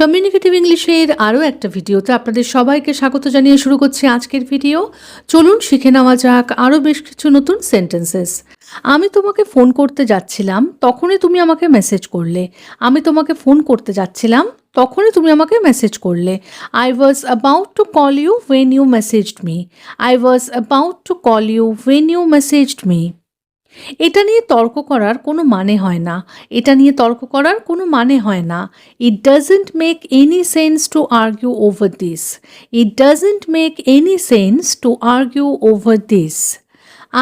Communicative ইংলিশের আরও একটা ভিডিওতে আপনাদের সবাইকে স্বাগত জানিয়ে শুরু করছি আজকের ভিডিও। চলুন শিখে নেওয়া যাক আরও বেশ কিছু নতুন সেন্টেন্সেস। আমি তোমাকে ফোন করতে যাচ্ছিলাম, তখনই তুমি আমাকে মেসেজ করলে। আমি তোমাকে ফোন করতে যাচ্ছিলাম, তখনই তুমি আমাকে মেসেজ করলে। I was about to call you when you messaged me. I was about to call you when you messaged me. এটা নিয়ে তর্ক করার কোনো মানে হয় না। এটা নিয়ে তর্ক করার কোনো মানে হয় না। It doesn't make any sense to argue over this. It doesn't make any sense to argue over this.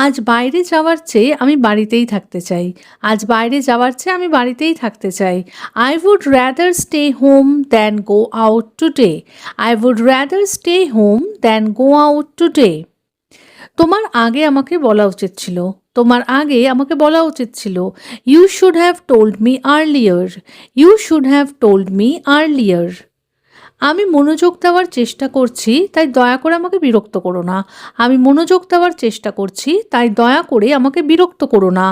আজ বাইরে যাওয়ার চেয়ে আমি বাড়িতেই থাকতে চাই। আজ বাইরে যাওয়ার চেয়ে আমি বাড়িতেই থাকতে চাই। I would rather stay home than go out today. I would rather stay home than go out today. তোমার আগে আমাকে বলা উচিত ছিল। তোমার আগে আমাকে বলা উচিত ছিল। You should have told me earlier. You should have told me earlier. আমি মনোযোগ দেওয়ার চেষ্টা করছি, তাই দয়া করে আমাকে বিরক্ত করো না। আমি মনোযোগ দেওয়ার চেষ্টা করছি, তাই দয়া করে আমাকে বিরক্ত করো না।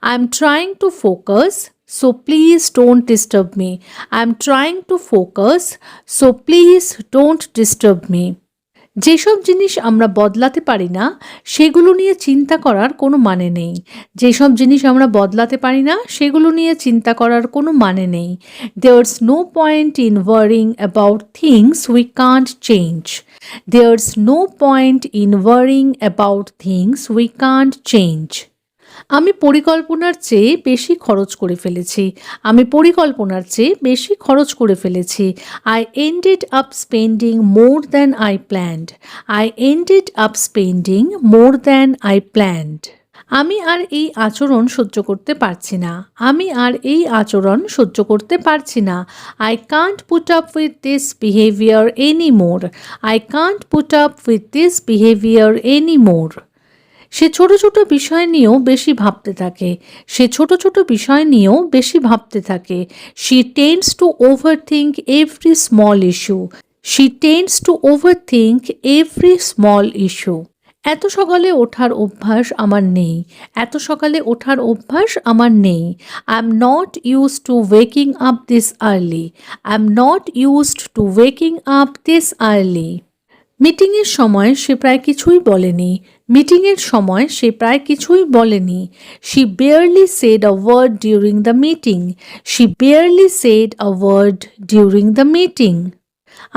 I am trying to focus, so please don't disturb me. I am trying to focus, so please don't disturb me. যেসব জিনিস আমরা বদলাতে পারি না, সেগুলো নিয়ে চিন্তা করার কোনো মানে নেই। যেসব জিনিস আমরা বদলাতে পারি না, সেগুলো নিয়ে চিন্তা করার কোনো মানে নেই। There's no point in worrying about things we can't change. There's no point in worrying about things we can't change. আমি পরিকল্পনার চেয়ে বেশি খরচ করে ফেলেছি। আমি পরিকল্পনার চেয়ে বেশি খরচ করে ফেলেছি। I ended up spending more than I planned. I ended up spending more than I planned. আমি আর এই আচরণ সহ্য করতে পারছি না। আমি আর এই আচরণ সহ্য করতে পারছি না। I can't put up with this behaviour any more. I can't put up with this behaviour any more. সে ছোট ছোট বিষয় নিয়েও বেশি ভাবতে থাকে। সে ছোট ছোট বিষয় নিয়েও বেশি ভাবতে থাকে। She tends to overthink every small issue. She tends to overthink every small issue. এত সকালে ওঠার অভ্যাস আমার নেই। এত সকালে ওঠার অভ্যাস আমার নেই। I am not used to waking up this early. I am not used to waking up this early. মিটিংয়ের সময় সে প্রায় কিছুই বলেনি। মিটিংয়ের সময় সে প্রায় কিছুই বলেনি। She barely said a word during the meeting. She barely said a word during the meeting.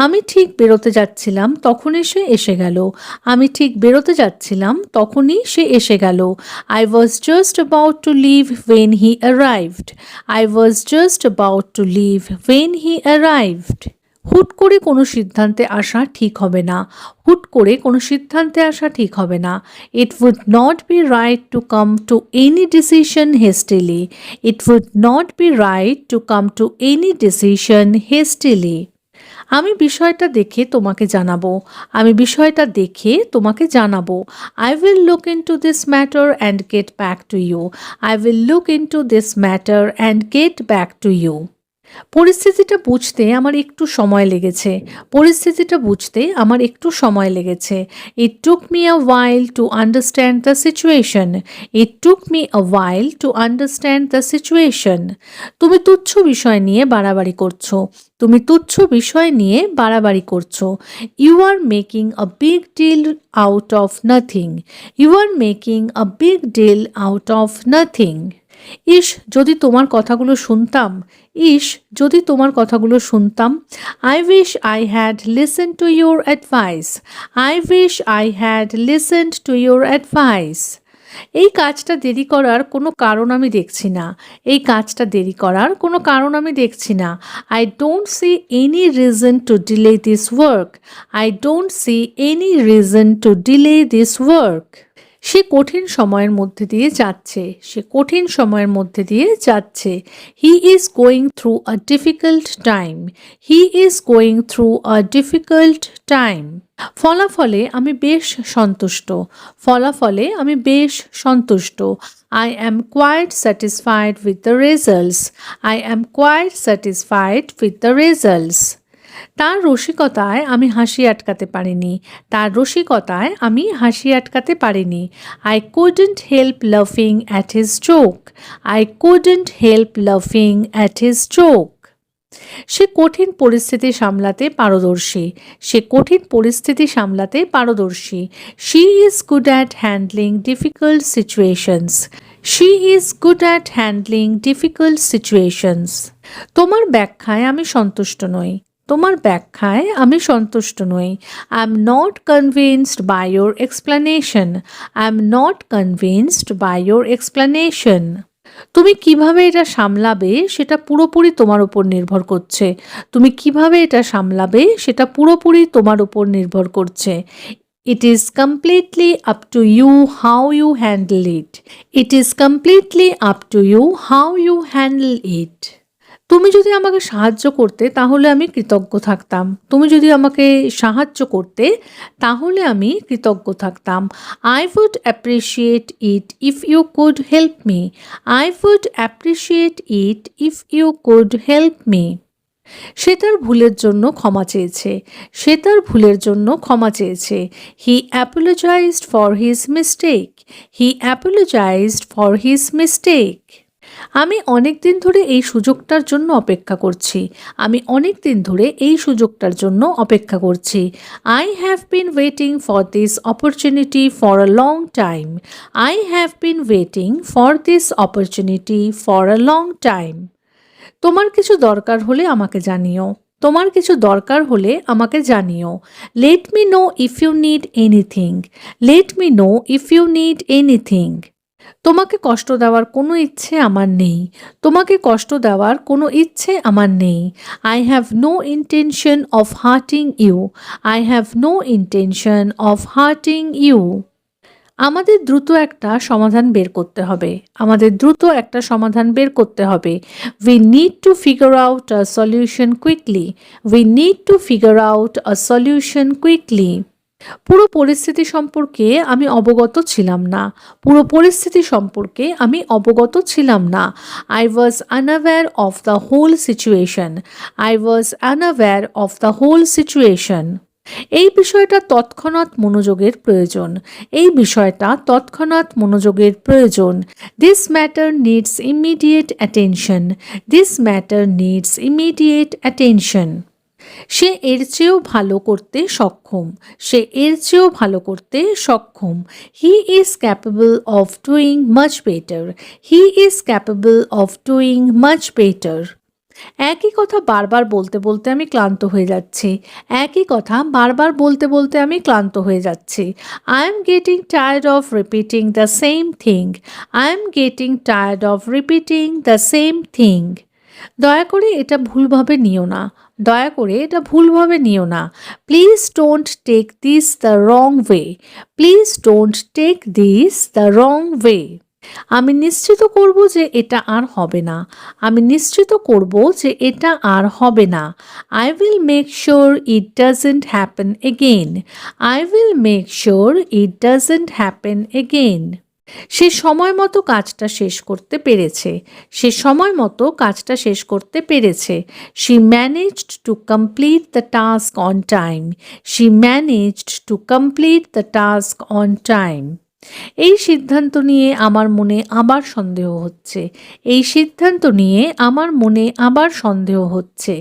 আমি ঠিক বেরোতে যাচ্ছিলাম, তখনই সে এসে গেল। আমি ঠিক বেরোতে যাচ্ছিলাম, তখনই সে এসে গেল। I was just about to leave when he arrived. I was just about to leave when he arrived. হুট করে কোনো সিদ্ধান্তে আসা ঠিক হবে না। হুট করে কোনো সিদ্ধান্তে আসা ঠিক হবে না। It would not be right to come to any decision hastily. It would not be right to come to any decision hastily. আমি বিষয়টা দেখে তোমাকে জানাবো। আমি বিষয়টা দেখে তোমাকে জানাবো। I will look into this matter and get back to you. I will look into this matter and get back to you. পরিস্থিতিটা বুঝতে আমার একটু সময় লেগেছে। পরিস্থিতিটা বুঝতে আমার একটু সময় লেগেছে। It took me a while to understand the situation. It took me a while to understand the situation. তুমি তুচ্ছ বিষয় নিয়ে বাড়াবাড়ি করছো। তুমি তুচ্ছ বিষয় নিয়ে বাড়াবাড়ি করছো। You are making a big deal out of nothing. You are making a big deal out of nothing. ইস, যদি তোমার কথাগুলো শুনতাম। ইস, যদি তোমার কথাগুলো শুনতাম। I wish I had listen to your advice. I wish I had listen to your advice. এই কাজটা দেরি করার কোনো কারণ আমি দেখছি না। এই কাজটা দেরি করার কোনো কারণ আমি দেখছি না। I don't see any reason to delay this work. I don't see any reason to delay this work. সে কঠিন সময়ের মধ্যে দিয়ে যাচ্ছে। সে কঠিন সময়ের মধ্যে দিয়ে যাচ্ছে। He is going through a difficult time. He is going through a difficult time. ফলাফলে আমি বেশ সন্তুষ্ট। ফলাফলে আমি বেশ সন্তুষ্ট। I am quite satisfied with the results. I am quite satisfied with the results. তার রসিকতায় আমি হাসি আটকাতে পারিনি। তার রসিকতায় আমি হাসি আটকাতে পারিনি। আই কুডন্ট হেল্প লাফিং at his joke. I couldn't help লাফিং অ্যাট হিজ জোক। সে কঠিন পরিস্থিতি সামলাতে পারদর্শী। সে কঠিন পরিস্থিতি সামলাতে পারদর্শী। She is good at handling difficult situations. She is good at handling difficult situations. তোমার ব্যাখ্যায় আমি সন্তুষ্ট নই। তোমার ব্যাখ্যায় আমি সন্তুষ্ট নই। I am not convinced by your explanation. I am not convinced by your explanation. তুমি কিভাবে এটা সামলাবে সেটা পুরোপুরি তোমার উপর নির্ভর করছে। তুমি কিভাবে এটা সামলাবে সেটা পুরোপুরি তোমার উপর নির্ভর করছে। It is completely up to you how you handle it. It is completely up to you how you handle it. তুমি যদি আমাকে সাহায্য করতে তাহলে আমি কৃতজ্ঞ থাকতাম। তুমি যদি আমাকে সাহায্য করতে তাহলে আমি কৃতজ্ঞ থাকতাম। I would appreciate it if you could help me. I would appreciate it if you could help me. সে তার ভুলের জন্য ক্ষমা চেয়েছে। সে তার ভুলের জন্য ক্ষমা চেয়েছে। He apologized for his mistake. He apologized for his mistake. আমি অনেক দিন ধরে এই সুযোগটার জন্য অপেক্ষা করছি। আমি অনেক দিন ধরে এই সুযোগটার জন্য অপেক্ষা করছি। I have been waiting for this opportunity for a long time. I have been waiting for this opportunity for a long time. তোমার কিছু দরকার হলে আমাকে জানিও। তোমার কিছু দরকার হলে আমাকে জানিও। Let me know if you need anything. Let me know if you need anything. তোমাকে কষ্ট দেওয়ার কোনো ইচ্ছে আমার নেই। তোমাকে কষ্ট দেওয়ার কোনো ইচ্ছে আমার নেই। I have no intention of hurting you. I have no intention of hurting you. আমাদের দ্রুত একটা সমাধান বের করতে হবে। আমাদের দ্রুত একটা সমাধান বের করতে হবে। We need to figure out a solution quickly. We need to figure out a solution quickly. পুরো পরিস্থিতি সম্পর্কে আমি অবগত ছিলাম না। পুরো পরিস্থিতি সম্পর্কে আমি অবগত ছিলাম না। I was unaware of the whole situation. I was unaware of the whole situation. এই বিষয়টা তৎক্ষণাৎ মনোযোগের প্রয়োজন। এই বিষয়টা তৎক্ষণাৎ মনোযোগের প্রয়োজন। This matter needs immediate attention. This matter needs immediate attention. সে এর চেয়েও ভালো করতে সক্ষম। সে এর চেয়েও ভালো করতে সক্ষম। He is capable of doing much better. He is capable of doing much better. একই কথা বারবার বলতে বলতে আমি ক্লান্ত হয়ে যাচ্ছি। একই কথা বারবার বলতে বলতে আমি ক্লান্ত হয়ে যাচ্ছি। I am getting tired of repeating the same thing. I am getting tired of repeating the same thing. দয়া করে এটা ভুলভাবে নিও না। দয়া করে এটা ভুলভাবে নিও না। Please don't take this the wrong way. Please don't take this the wrong way. আমি নিশ্চিত করব যে এটা আর হবে না। আমি নিশ্চিত করব যে এটা আর হবে না। I will make sure it doesn't happen again. I will make sure it doesn't happen again. সে সময় মতো কাজটা শেষ করতে পেরেছে। সে সময় মতো কাজটা শেষ করতে পেরেছে। She managed to complete the task on time. She managed to complete the task on time. এই সিদ্ধান্ত নিয়ে আমার মনে আবার সন্দেহ হচ্ছে। এই সিদ্ধান্ত নিয়ে আমার মনে আবার সন্দেহ হচ্ছে।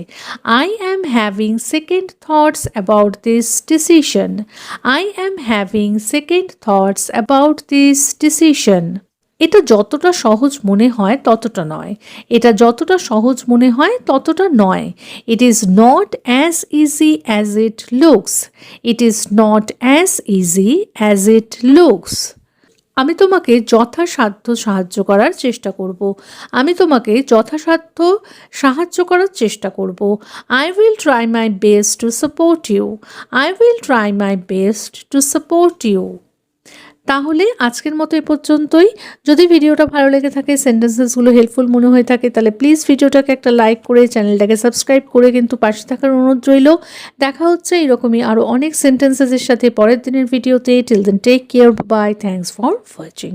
I am having second thoughts about this decision. I am having second thoughts about this decision. এটা যতটা সহজ মনে হয় ততটা নয়। এটা যতটা সহজ মনে হয় ততটা নয়। It is not as easy as it looks. It is not as easy as it looks. আমি তোমাকে যথাসাধ্য সাহায্য করার চেষ্টা করব। আমি তোমাকে যথাসাধ্য সাহায্য করার চেষ্টা করব। I will try my best to support you. I will try my best to support you. তাহলে আজকের মতো এ পর্যন্তই। যদি ভিডিওটা ভালো লেগে থাকে, সেন্টেন্সেসগুলো হেল্পফুল মনে হয়ে থাকে, তাহলে প্লিজ ভিডিওটাকে একটা লাইক করে চ্যানেলটাকে সাবস্ক্রাইব করে কিন্তু পাশে থাকার অনুরোধ রইল। দেখা হচ্ছে এরকমই আরও অনেক সেন্টেন্সেসের সাথে পরের দিনের ভিডিওতে। Till then take care, bye, thanks for watching.